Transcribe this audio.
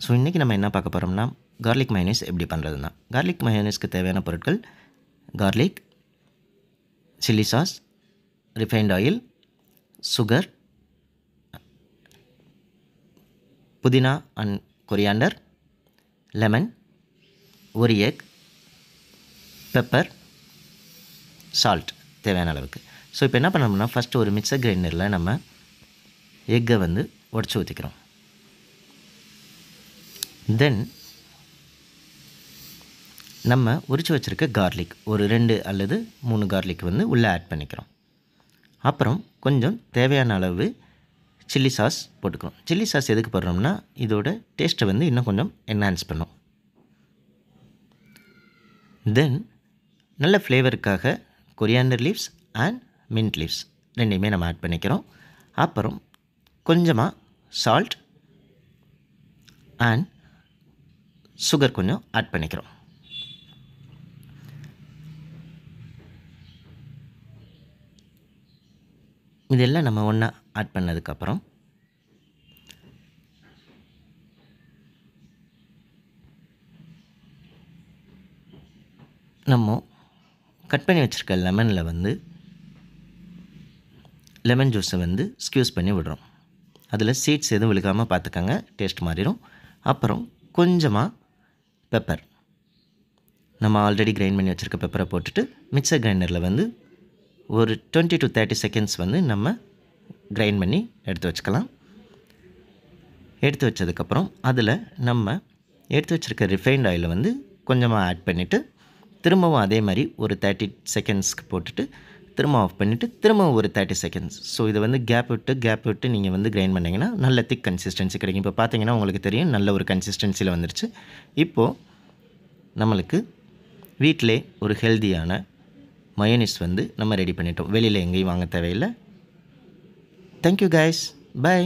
So இன்றைக்கி நம்ம என்ன பார்க்க போகிறோம்னா கார்லிக் மயோனைஸ் எப்படி பண்ணுறதுனா. கார்லிக் மயோனைஸ்க்கு தேவையான பொருட்கள் garlic, chilli sauce, refined oil, sugar, புதினா அண்ட் கொரியாண்டர், லெமன், ஒரு எக், பெப்பர், சால்ட் தேவையான அளவுக்கு. ஸோ இப்போ என்ன பண்ணோம்னா ஃபஸ்ட்டு ஒரு மிக்சர் கிரைண்டரில் நம்ம எக்கை வந்து உடச்சி ஊற்றிக்கிறோம். தென் நம்ம உரித்து வச்சுருக்க கார்லிக் ஒரு 2 அல்லது 3 கார்லிக் வந்து உள்ளே ஆட் பண்ணிக்கிறோம். அப்புறம் கொஞ்சம் தேவையான அளவு சில்லி சாஸ் போட்டுக்கிறோம். சில்லி சாஸ் எதுக்கு போடுறோம்னா இதோட டேஸ்ட்டை வந்து இன்னும் கொஞ்சம் என்ஹான்ஸ் பண்ணும். தென் நல்ல ஃப்ளேவருக்காக coriander leaves and mint leaves ரெண்டையுமே நம்ம ஆட் பண்ணிக்கிறோம். அப்புறம் கொஞ்சமாக சால்ட் அண்ட் சுகர் கொஞ்சம் ஆட் பண்ணிக்கிறோம். இதெல்லாம் நம்ம ஒன்றா ஆட் பண்ணதுக்கப்புறம் நம்ம கட் பண்ணி வச்சுருக்க லெமனில் வந்து லெமன் ஜூஸை வந்து ஸ்க்யூஸ் பண்ணி விடுறோம். அதில் சீட்ஸ் எதுவும் விழுகாமல் பார்த்துக்கங்க, டேஸ்ட் மாறிடும். அப்புறம் கொஞ்சமாக பெப்பர், நம்ம ஆல்ரெடி கிரைண்ட் பண்ணி வச்சுருக்க பெப்பரை போட்டுட்டு மிக்சர் கிரைண்டரில் வந்து ஒரு 20 to 30 செகண்ட்ஸ் வந்து நம்ம கிரைண்ட் பண்ணி எடுத்து வச்சுக்கலாம். எடுத்து வச்சதுக்கப்புறம் அதில் நம்ம எடுத்து வச்சுருக்க ரிஃபைண்ட் ஆயிலை வந்து கொஞ்சமாக ஆட் பண்ணிவிட்டு திரும்பவும் அதே மாதிரி ஒரு 30 செகண்ட்ஸ்க்கு போட்டுட்டு திரும்ப ஆஃப் பண்ணிவிட்டு திரும்பவும் ஒரு 30 செகண்ட்ஸ். ஸோ இதை வந்து கேப் விட்டு நீங்கள் வந்து கிரைண்ட் பண்ணிங்கன்னா நல்ல திக் கன்சிஸ்டன்சி கிடைக்கும். இப்போ பார்த்தீங்கன்னா உங்களுக்கு தெரியும் நல்ல ஒரு கன்சிஸ்டன்சியில் வந்துருச்சு. இப்போது நம்மளுக்கு வீட்டிலே ஒரு ஹெல்தியான மயோனைஸ் வந்து நம்ம ரெடி பண்ணிட்டோம். வெளியில் எங்கேயும் வாங்க தேவையில்லை. Thank you guys, by.